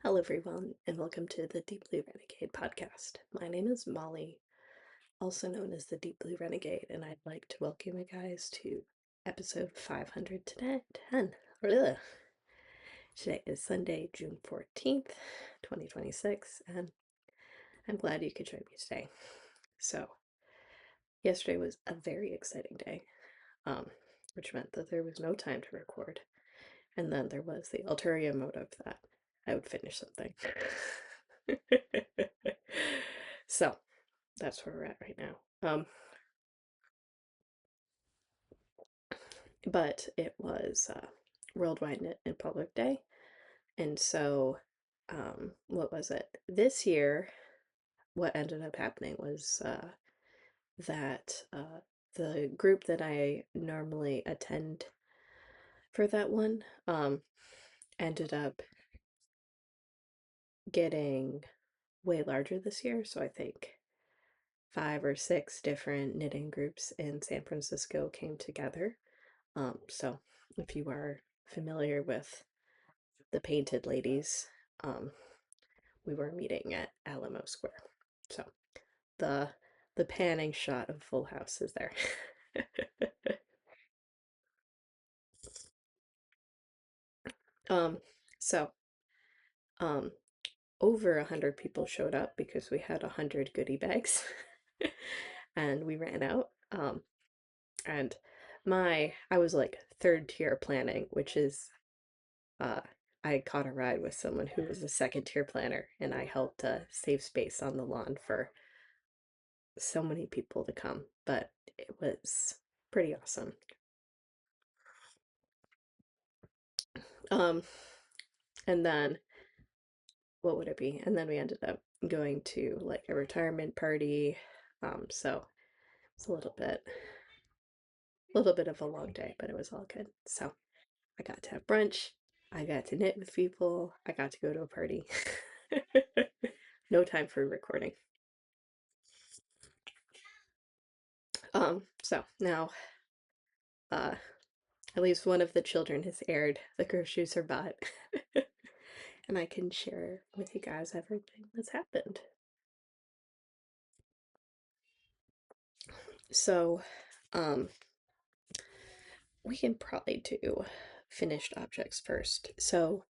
Hello, everyone, and welcome to the Deep Blue Renegade podcast. My name is Molly, also known as the Deep Blue Renegade, and I'd like to welcome you guys to episode 500 today. 10. Ugh. Today is Sunday, June 14th, 2026, and I'm glad you could join me today. So, yesterday was a very exciting day, which meant that there was no time to record, and then there was the ulterior motive that I would finish something. So that's where we're at right now. But it was Worldwide Knit in Public Day, and so what was it? This year, what ended up happening was that the group that I normally attend for that one ended up getting way larger this year. So I think 5 or 6 different knitting groups in San Francisco came together. So if you are familiar with the Painted Ladies, we were meeting at Alamo Square. So the the panning shot of Full House is there. um, so um, over 100 people showed up because we had 100 goodie bags, and we ran out. And I was like third tier planning, which is uh, I caught a ride with someone who was a second tier planner, and I helped save space on the lawn for so many people to come, but it was pretty awesome. Um, and then what would it be? And then we ended up going to like a retirement party. So it's a little bit of a long day, but it was all good. So I got to have brunch, I got to knit with people, I got to go to a party. No time for recording. So now uh at least one of the children has aired, the groceries are bought. And I can share with you guys everything that's happened. So, um, we can probably do finished objects first. So,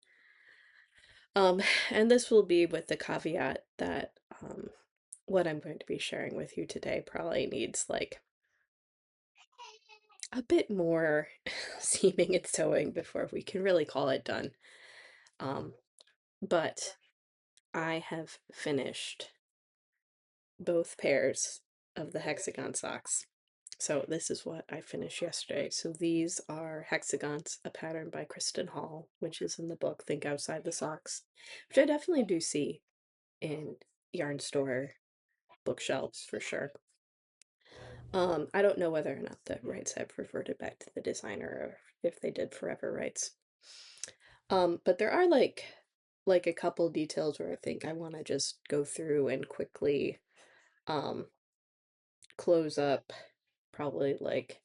um, and this will be with the caveat that what I'm going to be sharing with you today probably needs like a bit more seaming and sewing before we can really call it done. Um, but I have finished both pairs of the hexagon socks. So this is what I finished yesterday. So these are hexagons, a pattern by Kristen Hall, which is in the book Think Outside the Socks, which I definitely do see in yarn store bookshelves for sure. I don't know whether or not the rights have reverted back to the designer or if they did forever rights. But there are like a couple details where I think I want to just go through and quickly um close up probably like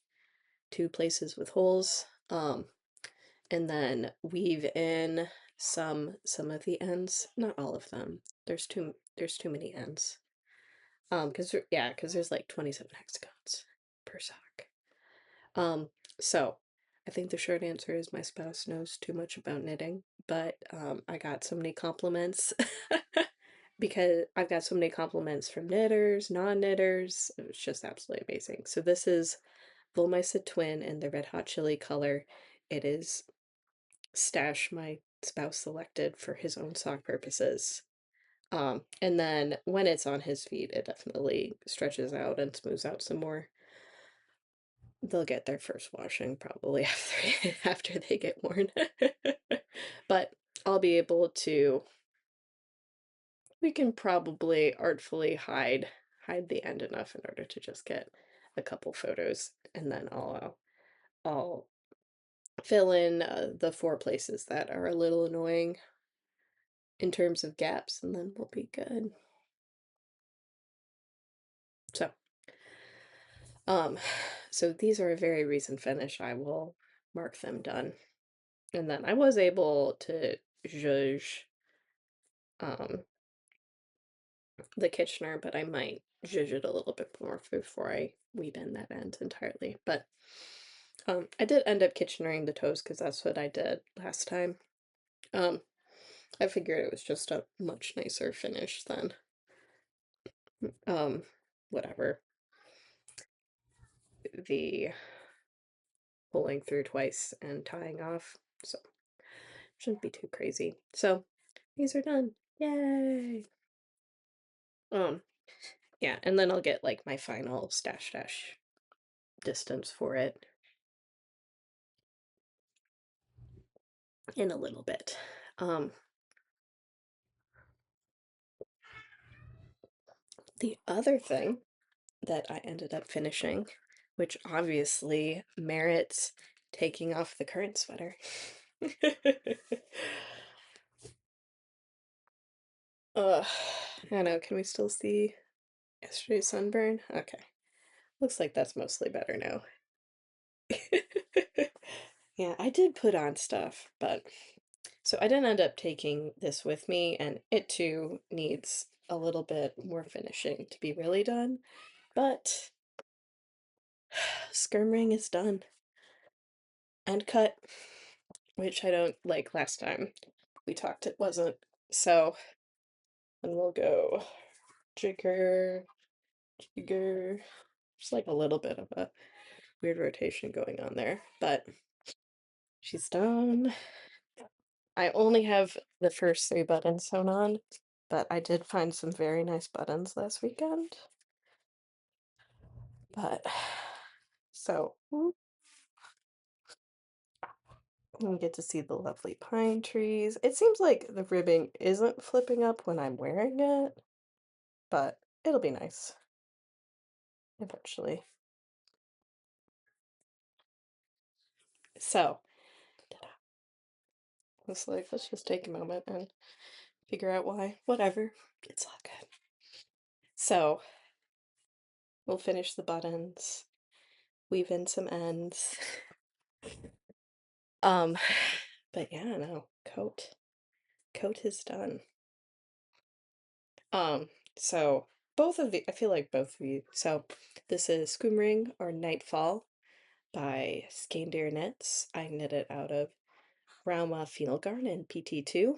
2 places with holes, and then weave in some of the ends, not all of them. There's too many ends. Because there's like 27 hexagons per sock. So I think the short answer is my spouse knows too much about knitting, but I got so many compliments because I've got so many compliments from knitters, non-knitters. It was just absolutely amazing. So this is Volmisa Twin in the Red Hot Chili color. It is stash my spouse selected for his own sock purposes. And then when it's on his feet, it definitely stretches out and smooths out some more. They'll get their first washing probably after they get worn. But I'll be able to, we can probably artfully hide the end enough in order to just get a couple photos, and then I'll fill in the 4 places that are a little annoying in terms of gaps, and then we'll be good. So, um, so these are a very recent finish. I will mark them done. And then I was able to judge um, the Kitchener, but I might zhuzh it a little bit more before I weave in that end entirely. But I did end up Kitchenering the toes because that's what I did last time. Um, I figured it was just a much nicer finish than um, whatever, the pulling through twice and tying off. So shouldn't be too crazy. So these are done. Yay! Um, yeah, and then I'll get like my final stash distance for it in a little bit. The other thing that I ended up finishing, which obviously merits taking off the current sweater. Ugh, I don't know, can we still see yesterday's sunburn? Okay. Looks like that's mostly better now. Yeah, I did put on stuff, but so I didn't end up taking this with me, and it too needs a little bit more finishing to be really done, but skirm ring is done and cut, which I don't like last time we talked it wasn't. So then we'll go jigger, jigger. Just like a little bit of a weird rotation going on there, but she's done. I only have the first 3 buttons sewn on, but I did find some very nice buttons last weekend. But so you get to see the lovely pine trees. It seems like the ribbing isn't flipping up when I'm wearing it, but it'll be nice eventually. So, it's like, let's just take a moment and figure out why. Whatever, it's all good. So, we'll finish the buttons, weave in some ends. Um, but yeah, no, coat is done. So both of the, I feel like both of you, so this is Scoomring or Nightfall by Skein Knits. I knit it out of Rauma Phenol Garn in PT2,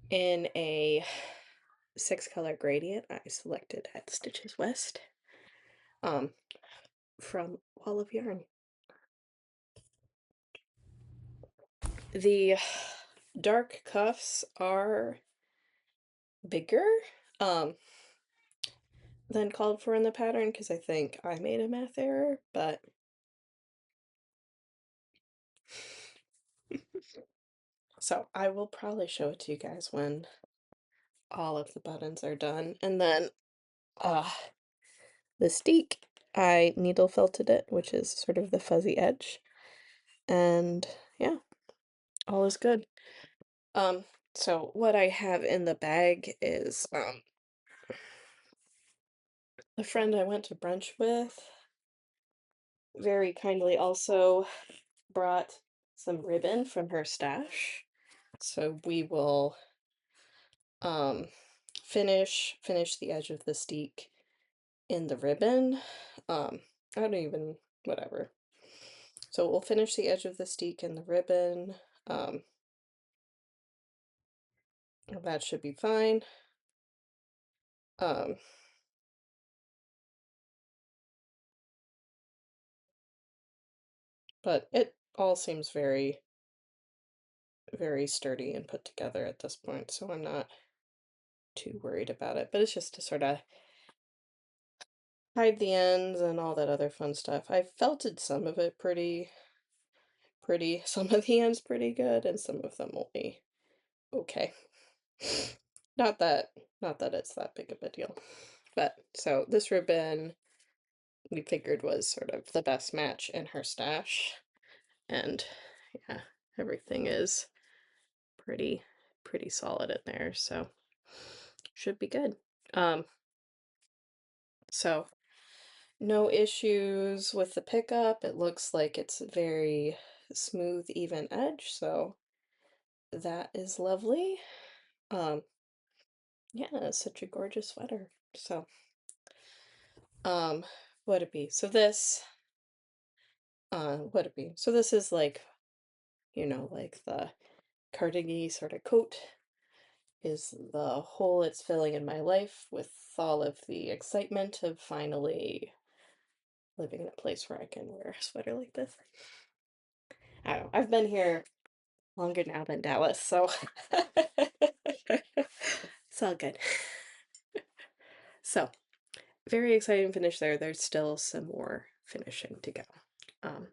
in a 6-color gradient. I selected at Stitches West, from Wall of Yarn. The dark cuffs are bigger than called for in the pattern because I think I made a math error, but so I will probably show it to you guys when all of the buttons are done. And then the steek, I needle felted it, which is sort of the fuzzy edge. And yeah, all is good. So what I have in the bag is a friend I went to brunch with very kindly also brought some ribbon from her stash. So we will finish the edge of the steek in the ribbon. I don't even, whatever. So we'll finish the edge of the steek in the ribbon. That should be fine. But it all seems very, very sturdy and put together at this point, so I'm not too worried about it. But it's just to sort of hide the ends and all that other fun stuff. I felted some of it pretty, some of the ends pretty good, and some of them only okay. Not that, it's that big of a deal. But so this ribbon we figured was sort of the best match in her stash, and yeah, everything is pretty solid in there, so should be good. So no issues with the pickup. It looks like it's very smooth, even edge, so that is lovely. Um, yeah, it's such a gorgeous sweater. So, um, what it be? So this, what it be? So this is like, like the cardigan sort of coat is the hole it's filling in my life with all of the excitement of finally living in a place where I can wear a sweater like this. I don't know. I've been here longer now than Dallas, so it's all good. So, very exciting finish there. There's still some more finishing to go. Um,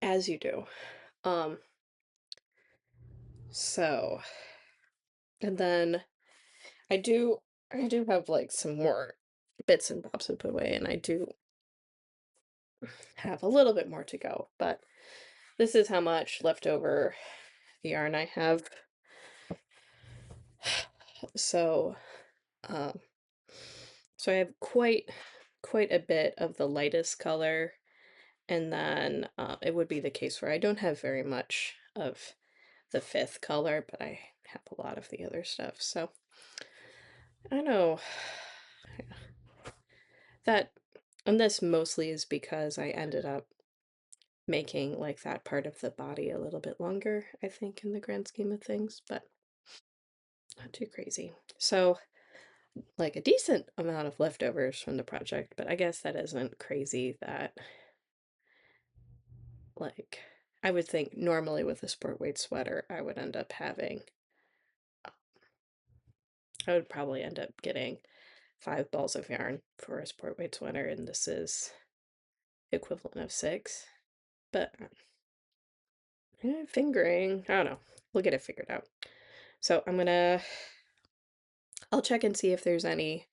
as you do. Um, so, and then I do I do have like some more bits and bobs to put away, and I do have a little bit more to go, but this is how much leftover yarn I have. So, um, so I have quite a bit of the lightest color, and then it would be the case where I don't have very much of the fifth color, but I have a lot of the other stuff. So I know that, and this mostly is because I ended up making like that part of the body a little bit longer, I think, in the grand scheme of things, but not too crazy. So, like a decent amount of leftovers from the project, but I guess that isn't crazy that, like, I would think normally with a sport weight sweater, I would end up having, I would probably end up getting 5 balls of yarn for a sport weight sweater, and this is equivalent of 6. But fingering, I don't know. We'll get it figured out. So I'll check and see if there's any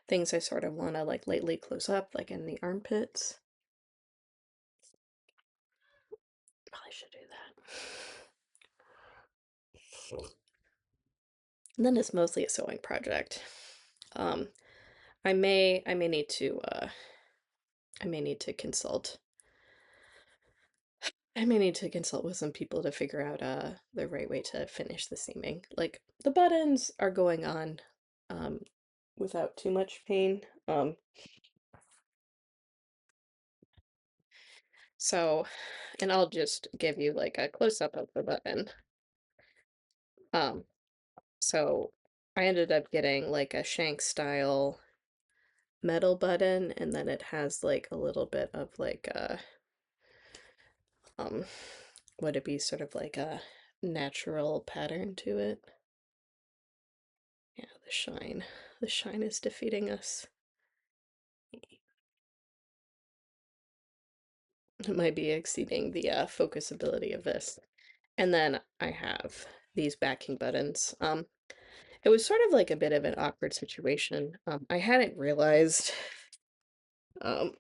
things I sort of want to like lightly close up, like in the armpits. Probably should do that. And then it's mostly a sewing project. Um, I may need to consult. I may need to consult with some people to figure out the right way to finish the seaming. Like the buttons are going on um without too much pain. So, and I'll just give you like a close up of the button. Um so I ended up getting like a shank style metal button, and then it has like a little bit of like a um would it be sort of like a natural pattern to it. Yeah, the shine is defeating us. It might be exceeding the focusability of this. And then I have these backing buttons. It was sort of like a bit of an awkward situation. I hadn't realized um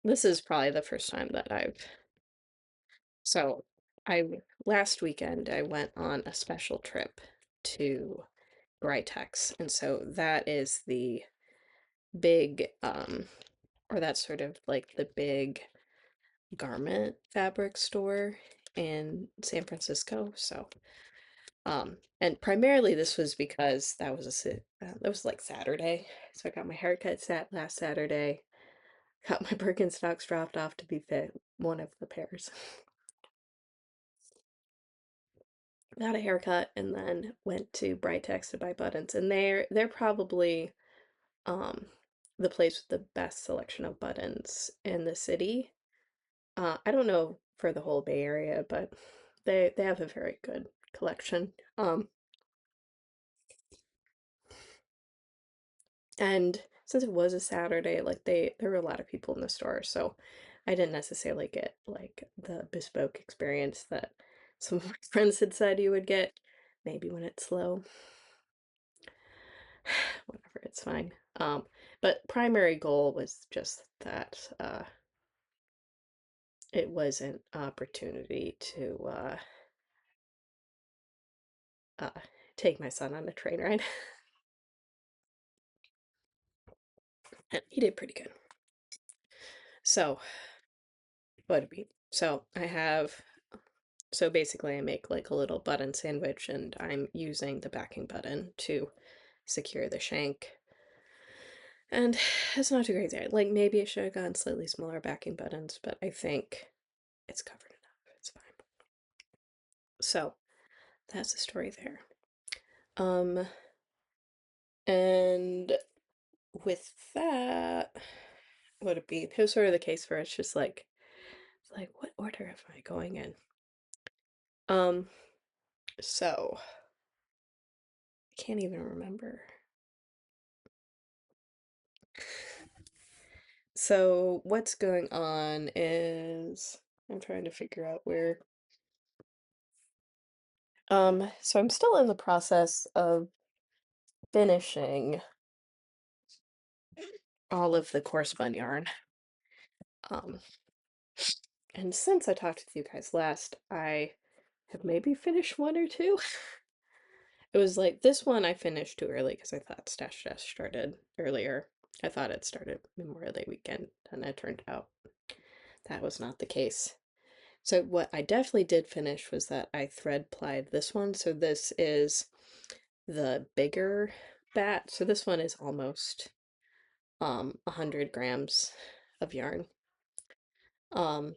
this is probably the first time that so I last weekend I went on a special trip to Britex, and so that is the big or that's sort of like the big garment fabric store in San Francisco. So and primarily this was because that was like Saturday. So I got my haircut set last Saturday, got my Birkenstocks dropped off to be fit, one of the pairs. Got a haircut and then went to Britex to buy buttons, and they're probably um the place with the best selection of buttons in the city. I don't know for the whole Bay Area, but they have a very good collection. And since it was a Saturday, like there were a lot of people in the store, so I didn't necessarily get like the bespoke experience that some of my friends had said you would get. Maybe when it's slow. Whatever, it's fine. But primary goal was just that it was an opportunity to uh, take my son on a train ride. And he did pretty good. So, would be. So I have, so basically I make like a little button sandwich and I'm using the backing button to secure the shank. And it's not too crazy. Like maybe I should have gotten slightly smaller backing buttons, but I think it's covered enough. It's fine. So that's the story there. Um, and with that, would it be, it was sort of the case where it's just like what order am I going in? Um, so I can't even remember. So what's going on is I'm trying to figure out where. So I'm still in the process of finishing all of the core spun yarn. Um, and since I talked with you guys last, I have maybe finished one or two. It was like this one I finished too early because I thought Stash Dash started earlier. I thought it started Memorial Day weekend, and it turned out that was not the case. So what I definitely did finish was that I thread plied this one. So this is the bigger bat. So this one is almost 100 grams of yarn. Um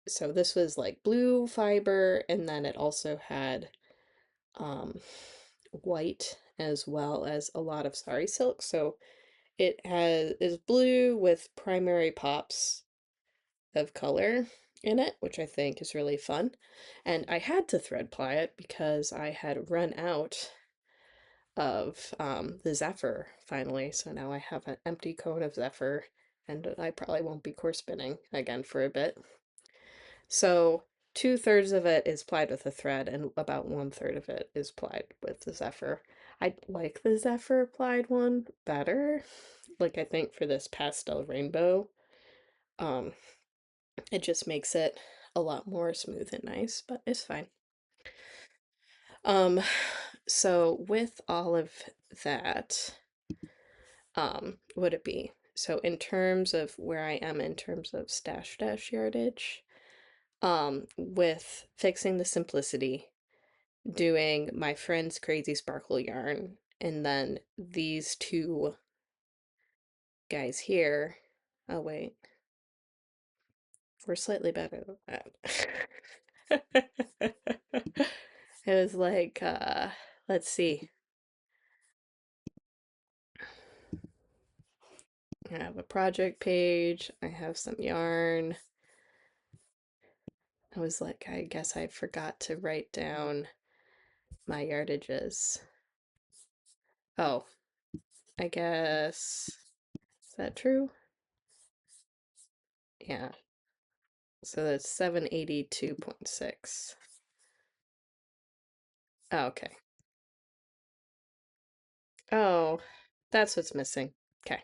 so this was like blue fiber, and then it also had um white as well as a lot of sari silk. So it is blue with primary pops of color in it, which I think is really fun. And I had to thread ply it because I had run out of the Zephyr finally. So now I have an empty cone of Zephyr, and I probably won't be core spinning again for a bit. So 2/3 of it is plied with a thread, and about 1/3 of it is plied with the Zephyr. I like the Zephyr plied one better. Like I think for this pastel rainbow, um, it just makes it a lot more smooth and nice, but it's fine. Um, so with all of that, would it be? So in terms of where I am in terms of stash dash yardage, with fixing the simplicity, doing my friend's crazy sparkle yarn, and then these two guys here. Oh wait, we're slightly better than that. It was like, let's see. I have a project page, I have some yarn. I was like, I guess I forgot to write down my yardages. Oh, I guess. Is that true? Yeah. So that's 782.6. Oh, okay. Oh, that's what's missing. Okay.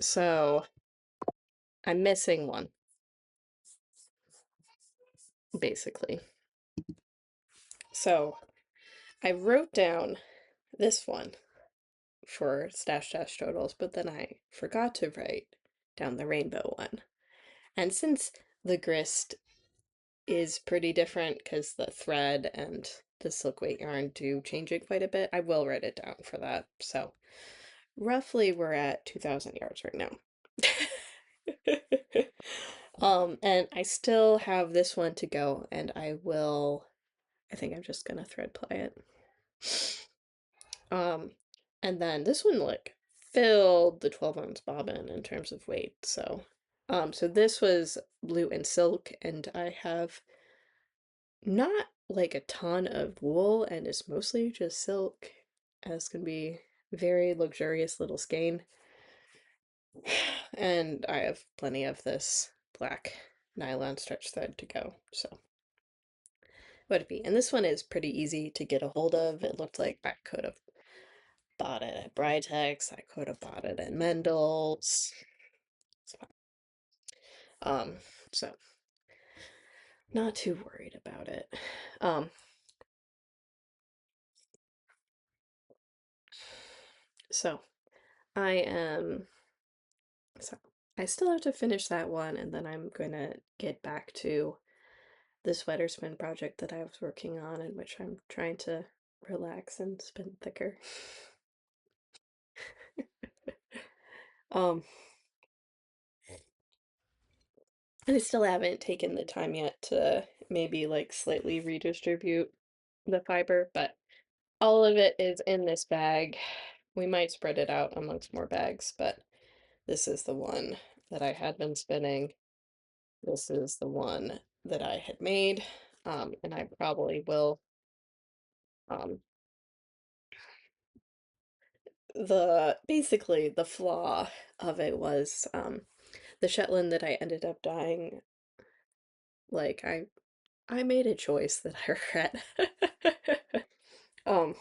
So I'm missing one, basically. So I wrote down this one for stash dash totals, but then I forgot to write down the rainbow one. And since the grist is pretty different because the thread and the silk weight yarn do change it quite a bit, I will write it down for that. So roughly we're at 2,000 yards right now. And I still have this one to go, and I think I'm just gonna thread ply it. Um, and then this one like filled the 12-ounce bobbin in terms of weight. So this was blue and silk, and I have not like a ton of wool, and it's mostly just silk. And it's gonna be very luxurious little skein. And I have plenty of this black nylon stretch thread to go. So would it be? And this one is pretty easy to get a hold of. It looked like I could have bought it at Britex. I could have bought it at Mendel's. It's fine. Um, so not too worried about it. Um, so I am so I still have to finish that one, and then I'm gonna get back to the sweater spin project that I was working on, in which I'm trying to relax and spin thicker. Um, and I still haven't taken the time yet to maybe like slightly redistribute the fiber, but all of it is in this bag. We might spread it out amongst more bags, but this is the one that I had been spinning. This is the one that I had made, and I probably will. Um, basically the flaw of it was the Shetland that I ended up dyeing. Like I made a choice that I regret. um,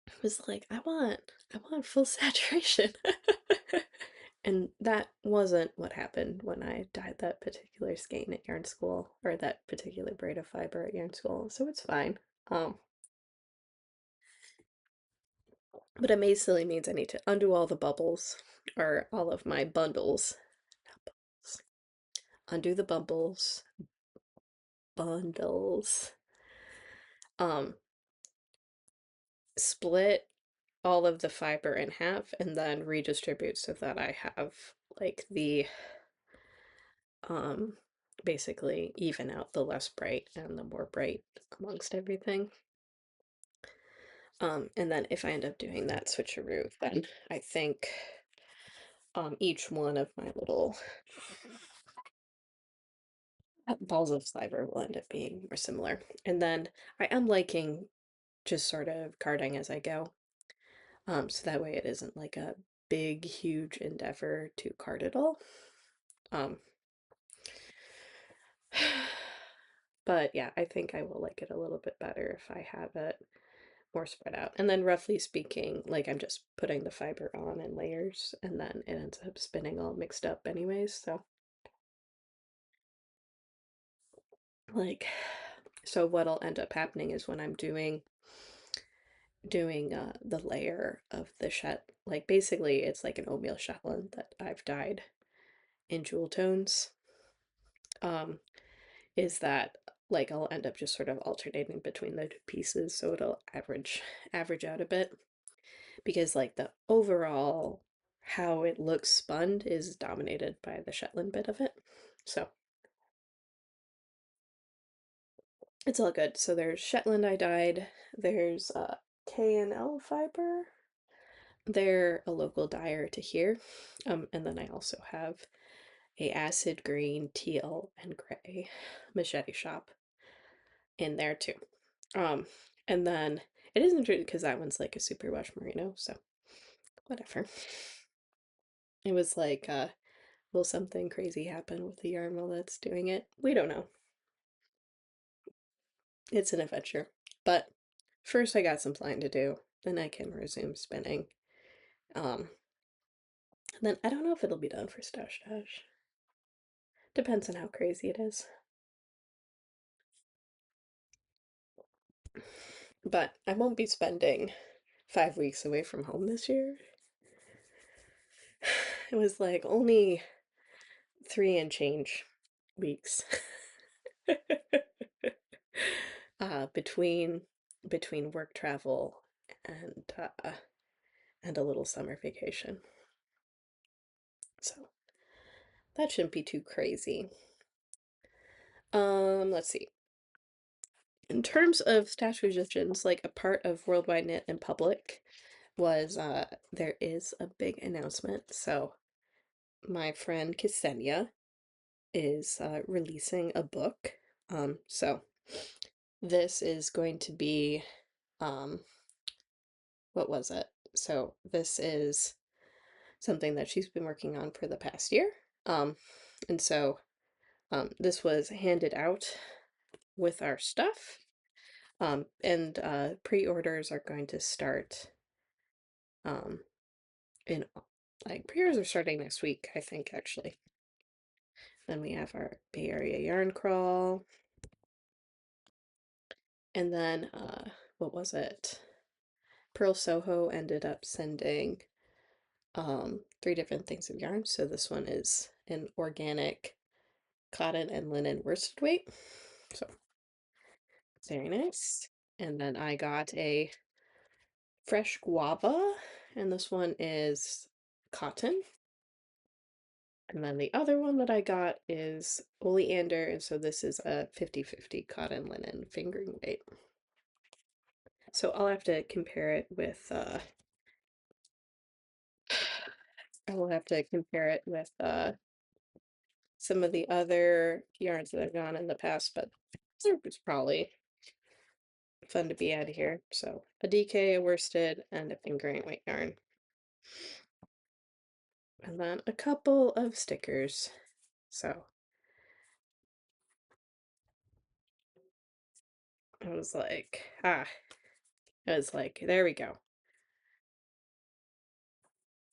it was like I want full saturation. And that wasn't what happened when I dyed that particular skein at yarn school, or that particular braid of fiber at yarn school, so it's fine. Um, but it basically means I need to undo all the bubbles, or all of my bundles. Not bubbles. Undo the bundles. Um, Split all of the fiber in half and then redistribute so that I have like the um basically even out the less bright and the more bright amongst everything. And then if I end up doing that switcheroo, then I think each one of my little balls of fiber will end up being more similar. And then I am liking just sort of carding as I go. So that way it isn't like a big, huge endeavor to card it all. Um, but yeah, I think I will like it a little bit better if I have it more spread out. And then roughly speaking, like I'm just putting the fiber on in layers and then it ends up spinning all mixed up anyways. So like so what'll end up happening is when I'm doing the layer of the shet, like basically it's like an oatmeal shetland that I've dyed in jewel tones. Um, is that like I'll end up just sort of alternating between the two pieces, so it'll average out a bit, because like the overall how it looks spun is dominated by the Shetland bit of it. So it's all good. So there's Shetland I dyed, there's K&L fiber. They're a local dyer to here. And then I also have a acid green, teal, and gray machete shop in there too. Um, and then it isn't true because that one's like a superwash merino, so whatever. It was like, will something crazy happen with the yarn while that's doing it? We don't know. It's an adventure. But first I got some flying to do, then I can resume spinning. Um, and then I don't know if it'll be done for Stash Dash. Depends on how crazy it is. But I won't be spending 5 weeks away from home this year. It was like only 3 and change weeks between work travel and and a little summer vacation. So that shouldn't be too crazy. Let's see. In terms of stash musicians, like a part of Worldwide Knit in Public was there is a big announcement. So my friend Ksenia is releasing a book. So this is going to be um what was it? So this is something that she's been working on for the past year. And so this was handed out with our stuff. And pre-orders are going to start um, in like pre-orders are starting next week, I think, actually. Then we have our Bay Area yarn crawl. And then what was it? Pearl Soho ended up sending three different things of yarn. So this one is an organic cotton and linen worsted weight. So very nice. And then I got a fresh guava, and this one is cotton. And then the other one that I got is oleander, and so this is a 50-50 cotton linen fingering weight. So I'll have to compare it with I will have to compare it with some of the other yarns that I've gone in the past, but it's probably fun to be out of here. So a DK, a worsted, and a fingering weight yarn. And then a couple of stickers. So I was like, I was like, there we go.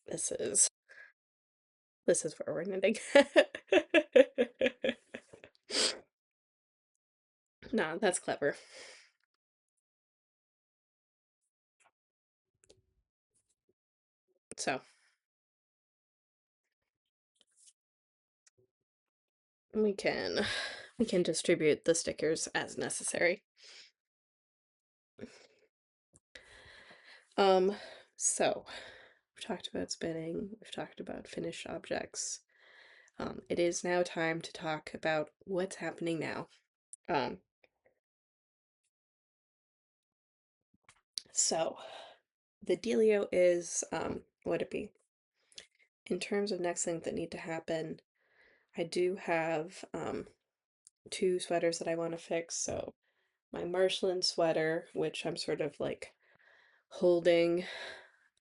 This is where we're knitting. No, that's clever. So we can distribute the stickers as necessary. Um, so we've talked about spinning, we've talked about finished objects. It is now time to talk about what's happening now. Um, so the dealio is, what it be? In terms of next things that need to happen, I do have two sweaters that I want to fix. So my marshland sweater, which I'm sort of like holding,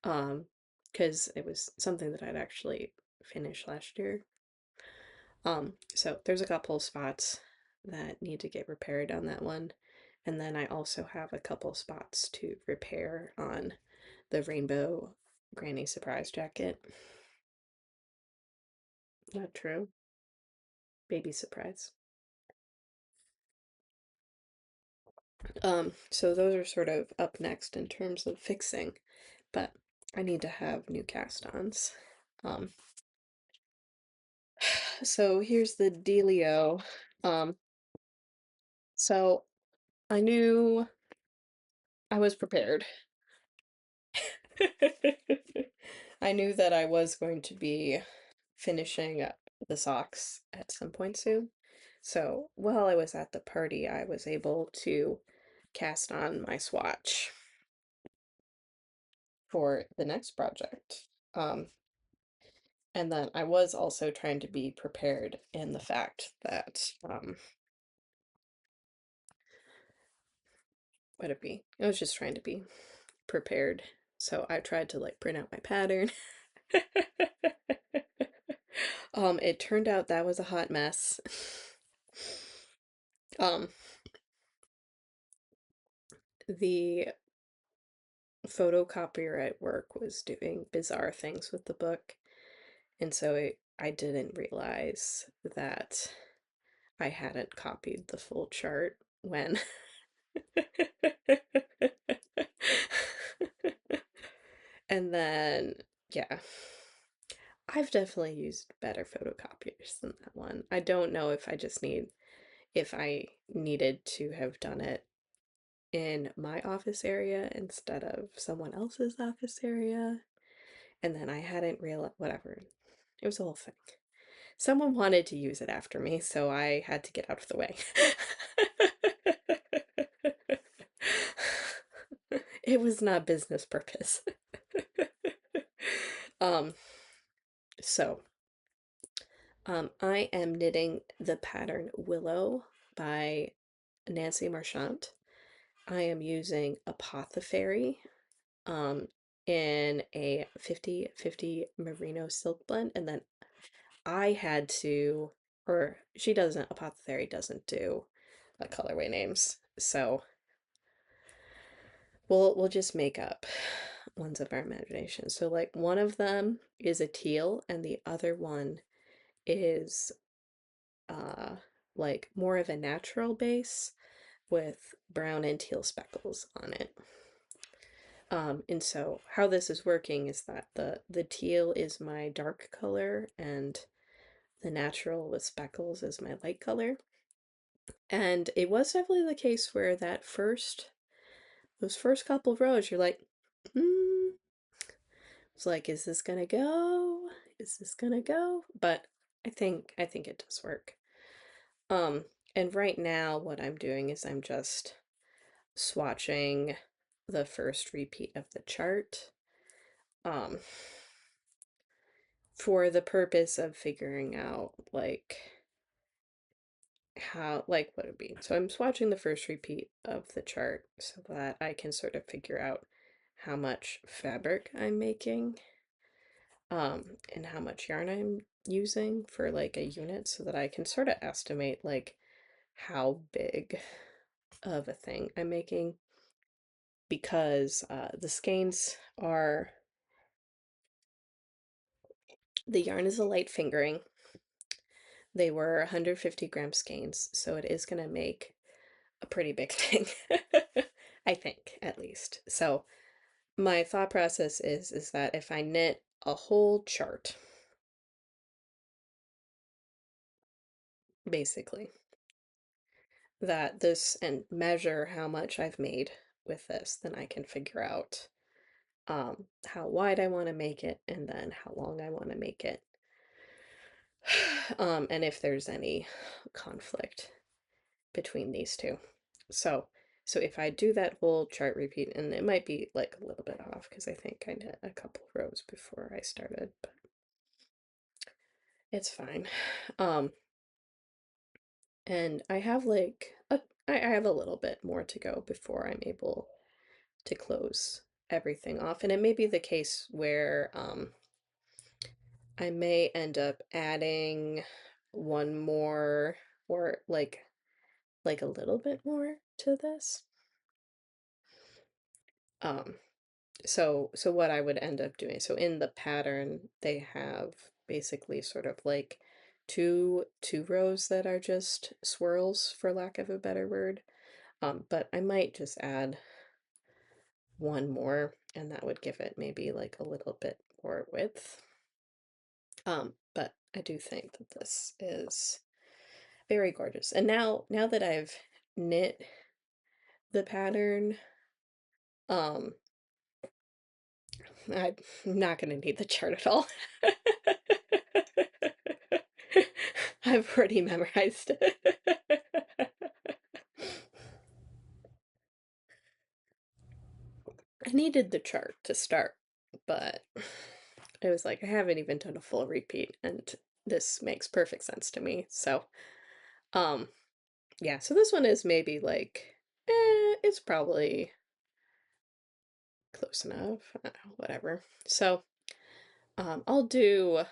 because it was something that I'd actually finished last year. So there's a couple spots that need to get repaired on that one. And then I also have a couple spots to repair on the rainbow granny surprise jacket. Not true. Baby surprise. So those are sort of up next in terms of fixing, but I need to have new cast-ons. Um, so here's the dealio. Um, so I knew I was prepared. I knew that I was going to be finishing up the socks at some point soon. So while I was at the party, I was able to cast on my swatch for the next project. And then I was also trying to be prepared in the fact that, what it be? I was just trying to be prepared. So I tried to like print out my pattern. It turned out that was a hot mess. Um, the photocopier at work was doing bizarre things with the book, and so I didn't realize that I hadn't copied the full chart when and then yeah, I've definitely used better photocopiers than that one. I don't know if I needed to have done it in my office area instead of someone else's office area. And then I hadn't realized, whatever. It was a whole thing. Someone wanted to use it after me, so I had to get out of the way. It was not business purpose. um, so, I am knitting the pattern Willow by Nancy Marchant. I am using Apothecary in a 50-50 merino silk blend, and then I had to, or she doesn't, Apothecary doesn't do colorway names, so we'll just make up ones of our imagination. So like one of them is a teal, and the other one is uh like more of a natural base with brown and teal speckles on it. And so how this is working is that the teal is my dark color and the natural with speckles is my light color. And it was definitely the case where those first couple rows, you're like, mm. It's like, is this gonna go? Is this gonna go? But I think it does work. Um, and right now what I'm doing is I'm just swatching the first repeat of the chart. Um, for the purpose of figuring out like how like what it would be. So I'm swatching the first repeat of the chart so that I can sort of figure out how much fabric I'm making, and how much yarn I'm using for like a unit so that I can sort of estimate like how big of a thing I'm making, because the skeins are, the yarn is a light fingering. They were 150-gram skeins, so it is going to make a pretty big thing. I think, at least. So my thought process is that if I knit a whole chart, basically, that this and measure how much I've made with this, then I can figure out how wide I want to make it and then how long I want to make it. And if there's any conflict between these two. So, so if I do that whole chart repeat, and it might be like a little bit off because I think I did a couple rows before I started, but it's fine. Um, and I have like I have a little bit more to go before I'm able to close everything off, and it may be the case where I may end up adding one more or like a little bit more to this. Um, so what I would end up doing, so in the pattern they have basically sort of like two rows that are just swirls, for lack of a better word. But I might just add one more and that would give it maybe like a little bit more width. But I do think that this is very gorgeous. And now that I've knit the pattern, um, I'm not going to need the chart at all. I've already memorized it. I needed the chart to start, but I was like, I haven't even done a full repeat, and this makes perfect sense to me. So, um, yeah, so this one is maybe like, it's probably close enough. I don't know, whatever. So, I'll do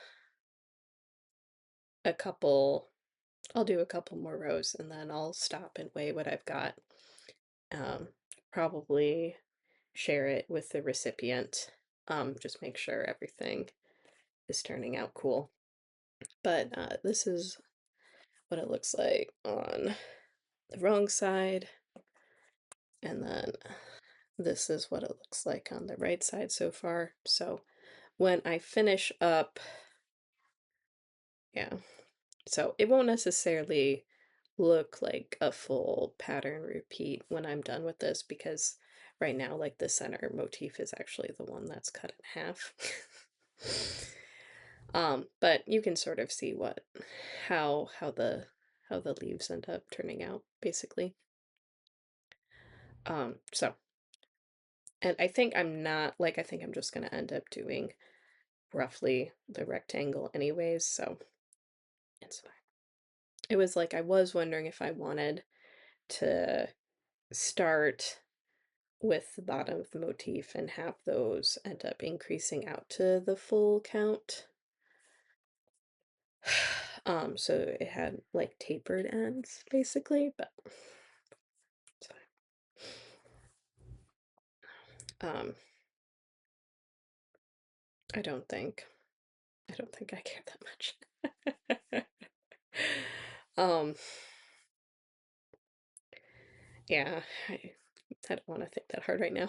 a couple, I'll do a couple more rows and then I'll stop and weigh what I've got. Um, Probably share it with the recipient. Just make sure everything is turning out cool. But this is what it looks like on the wrong side, and then this is what it looks like on the right side so far. So when I finish up, yeah, so it won't necessarily look like a full pattern repeat when I'm done with this, because right now like the center motif is actually the one that's cut in half. But you can sort of see how the leaves end up turning out, basically. So, and I think I'm not, like, I think I'm just gonna end up doing roughly the rectangle anyways, so it's fine. It was like I was wondering if I wanted to start with the bottom of the motif and have those end up increasing out to the full count. So it had like tapered ends basically, but it's fine. I don't think I care that much. um yeah, I don't want to think that hard right now.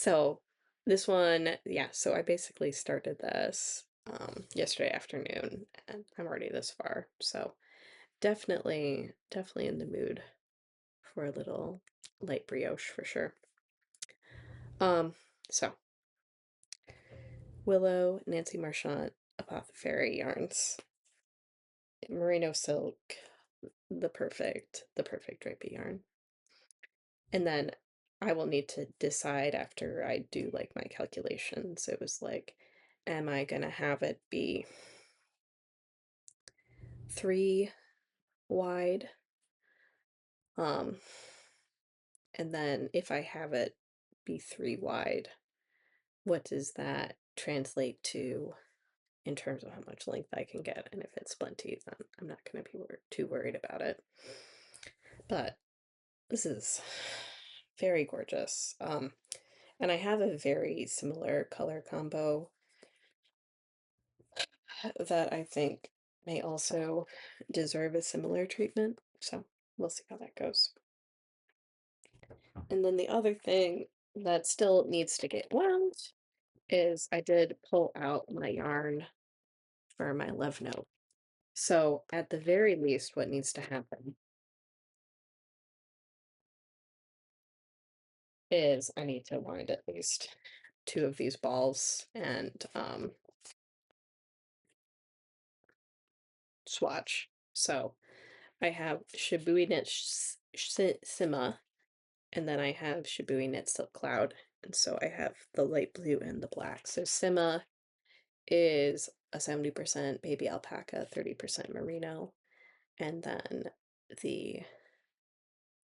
So this one, yeah, so I basically started this yesterday afternoon and I'm already this far. So definitely in the mood for a little light brioche for sure. So Willow, Nancy Marchant, Apothecary yarns, merino silk, the perfect drapey yarn. And then I will need to decide after I do like my calculations. It was like, am I gonna have it be 3 wide? Um, and then if I have it be 3 wide, what does that translate to in terms of how much length I can get? And if it's splinty, then I'm not gonna be too worried about it. But this is very gorgeous. And I have a very similar color combo that I think may also deserve a similar treatment. So we'll see how that goes. And then the other thing that still needs to get wound is I did pull out my yarn for my love note. So at the very least, what needs to happen is I need to wind at least 2 of these balls and swatch. So I have Shibui Knit Sima, and then I have Shibui Knit Silk Cloud, and so I have the light blue and the black. So Sima is a 70% baby alpaca, 30% merino, and then the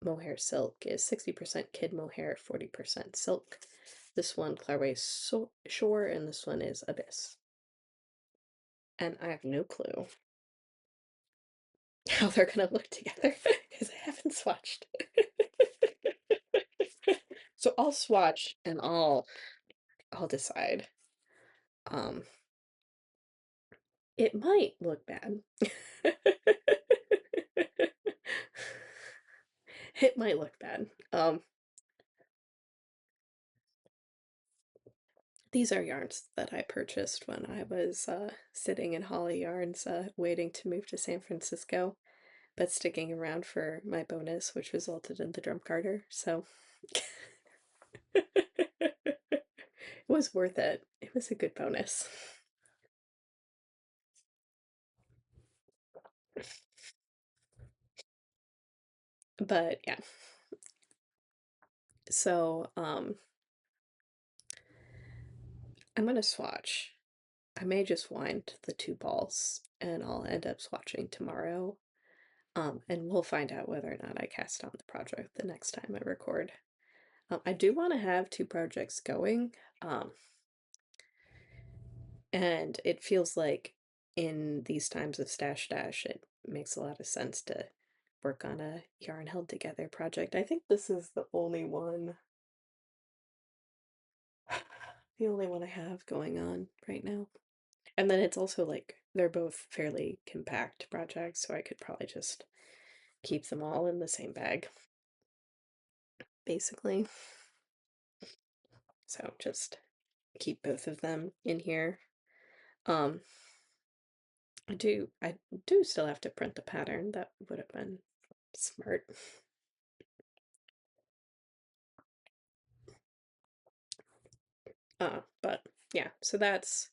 mohair silk is 60% kid mohair, 40% silk. This one, Clairway Shore, and this one is Abyss. And I have no clue how they're gonna look together because I haven't swatched. So I'll swatch and I'll decide. Um, it might look bad. It might look bad. These are yarns that I purchased when I was sitting in Holly Yarns, waiting to move to San Francisco, but sticking around for my bonus, which resulted in the drum carder. So it was worth it. It was a good bonus. But yeah. So I'm gonna swatch. I may just wind the 2 balls and I'll end up swatching tomorrow. And we'll find out whether or not I cast on the project the next time I record. I do want to have 2 projects going, and it feels like in these times of stash dash, it makes a lot of sense to work on a yarn held together project. I think this is the only one I have going on right now. And then it's also like they're both fairly compact projects, so I could probably just keep them all in the same bag, basically. So just keep both of them in here. Um, I do still have to print the pattern. That would have been smart. But yeah, so that's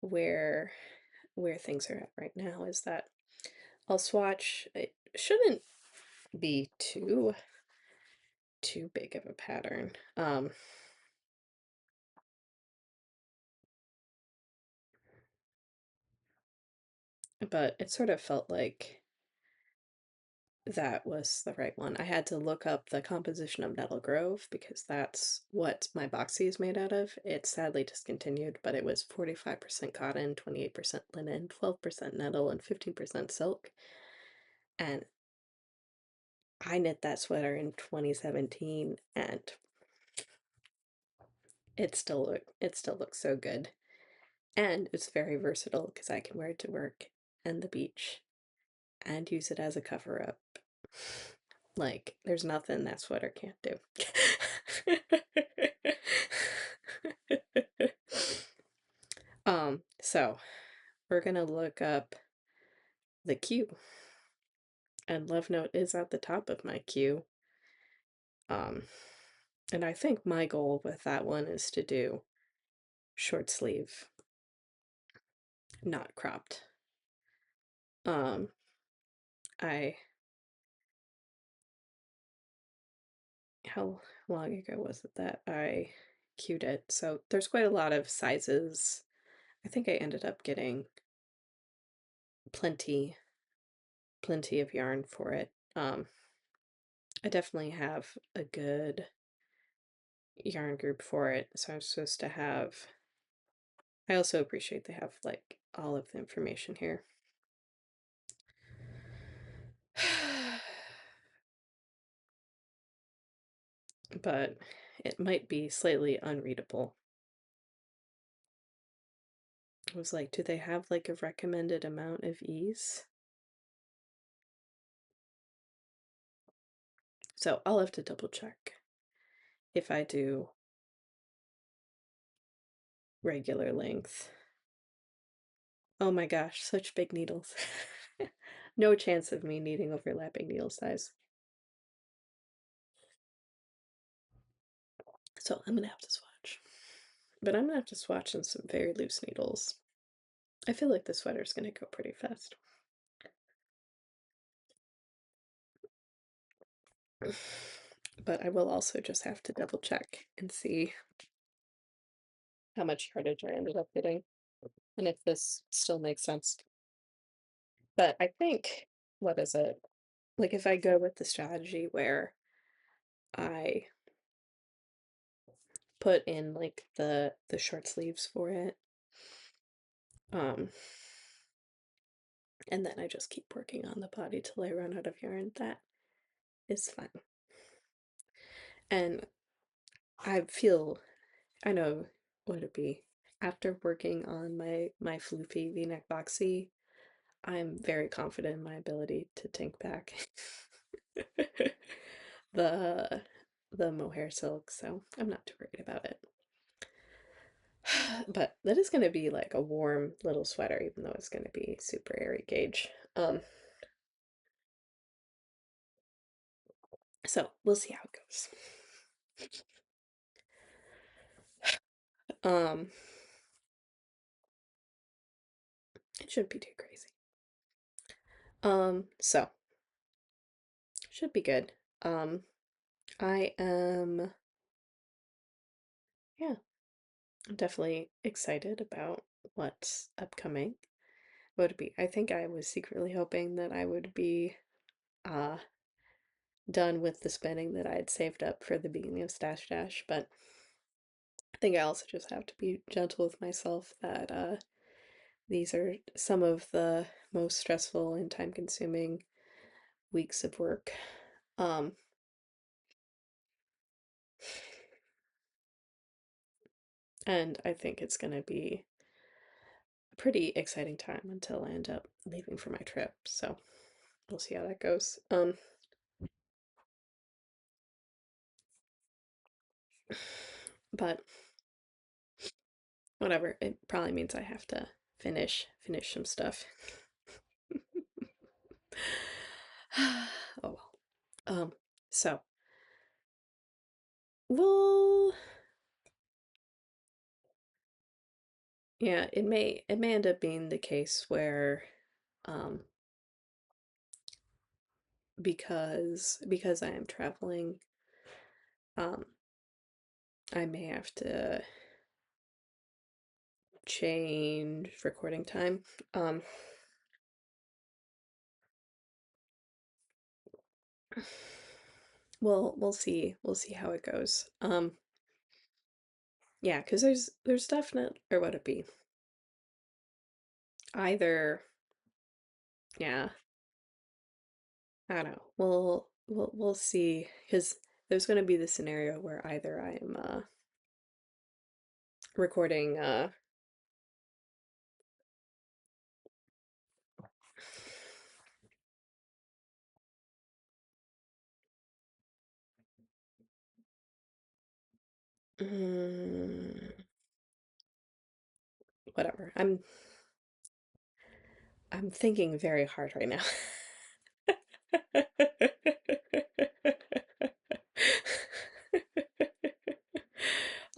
where things are at right now, is that I'll swatch. It shouldn't be too big of a pattern. But it sort of felt like that was the right one. I had to look up the composition of Nettle Grove because that's what my boxy is made out of. It's sadly discontinued, but it was 45% cotton, 28% linen, 12% nettle, and 15% silk. And I knit that sweater in 2017 and it still looks so good. And it's very versatile because I can wear it to work and the beach and use it as a cover up. Like, there's nothing that sweater can't do. So we're gonna look up the queue, and Love Note is at the top of my queue. Um, and I think my goal with that one is to do short sleeve, not cropped. Um, I how long ago was it that I queued it? So there's quite a lot of sizes. I think I ended up getting plenty, plenty of yarn for it. I definitely have a good yarn group for it, so I'm supposed to have. I also appreciate they have like all of the information here. But it might be slightly unreadable. I was like, do they have like a recommended amount of ease? So I'll have to double check if I do regular length. Oh my gosh, such big needles. No chance of me needing overlapping needle size. So I'm gonna have to swatch. But I'm gonna have to swatch on some very loose needles. I feel like the sweater's gonna go pretty fast. But I will also just have to double check and see how much yardage I ended up getting and if this still makes sense. But I think, what is it? Like if I go with the strategy where I put in like the short sleeves for it, um, and then I just keep working on the body till I run out of yarn, that is fun. And I know what it'd be. After working on my floofy V-neck boxy, I'm very confident in my ability to tank back the mohair silk, so I'm not too worried about it. But that is going to be like a warm little sweater, even though it's going to be super airy gauge. So we'll see how it goes. Um, it shouldn't be too crazy. So should be good. I am, yeah, I'm definitely excited about what's upcoming. Would be, I think I was secretly hoping that I would be uh done with the spending that I had saved up for the beginning of Stash Dash, but I think I also just have to be gentle with myself that these are some of the most stressful and time consuming weeks of work. Um, and I think it's going to be a pretty exciting time until I end up leaving for my trip. So we'll see how that goes. But whatever, it probably means I have to finish some stuff. Oh well. So well, yeah, it may end up being the case where um because I am traveling, um I may have to change recording time. Um we'll see. We'll see how it goes. Yeah, because there's definite, or would it be? Either, yeah, I don't know. We'll see, because there's gonna be the scenario where either I'm recording Mm, whatever. I'm thinking very hard right now.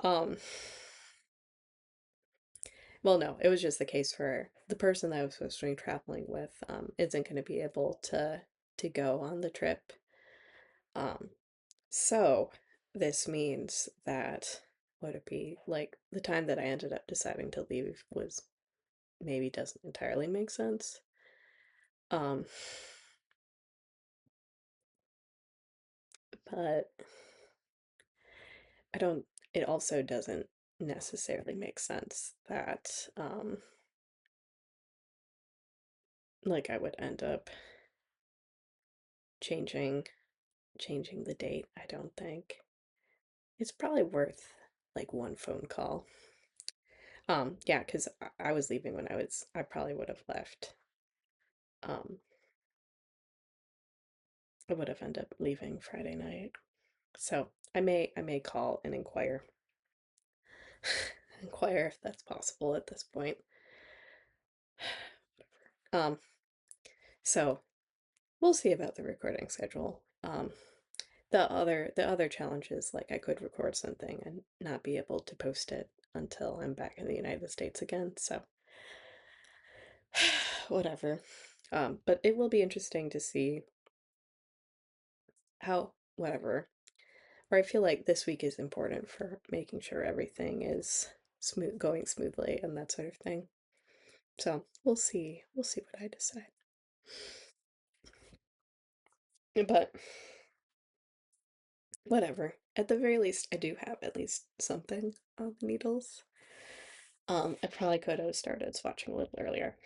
Um, well, no, it was just the case for the person that I was supposed to be traveling with, isn't going to be able to go on the trip. Um, so this means that would it be like the time that I ended up deciding to leave was maybe doesn't entirely make sense. Um, but I don't, it also doesn't necessarily make sense that, like I would end up changing changing the date. I don't think it's probably worth like one phone call. Yeah, because I was leaving when I probably would have left. Um, I would have ended up leaving Friday night. So I may call and inquire inquire if that's possible at this point. Um, so we'll see about the recording schedule. The other challenge is like I could record something and not be able to post it until I'm back in the United States again. So whatever. But it will be interesting to see how whatever. Or I feel like this week is important for making sure everything is smooth going smoothly and that sort of thing. So we'll see. We'll see what I decide. But whatever. At the very least, I do have at least something on the needles. I probably could have started swatching a little earlier,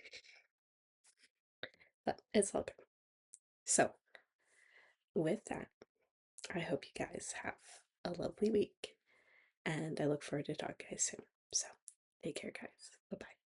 but it's all good. So, with that, I hope you guys have a lovely week, and I look forward to talking to you guys soon. So, take care, guys. Bye bye.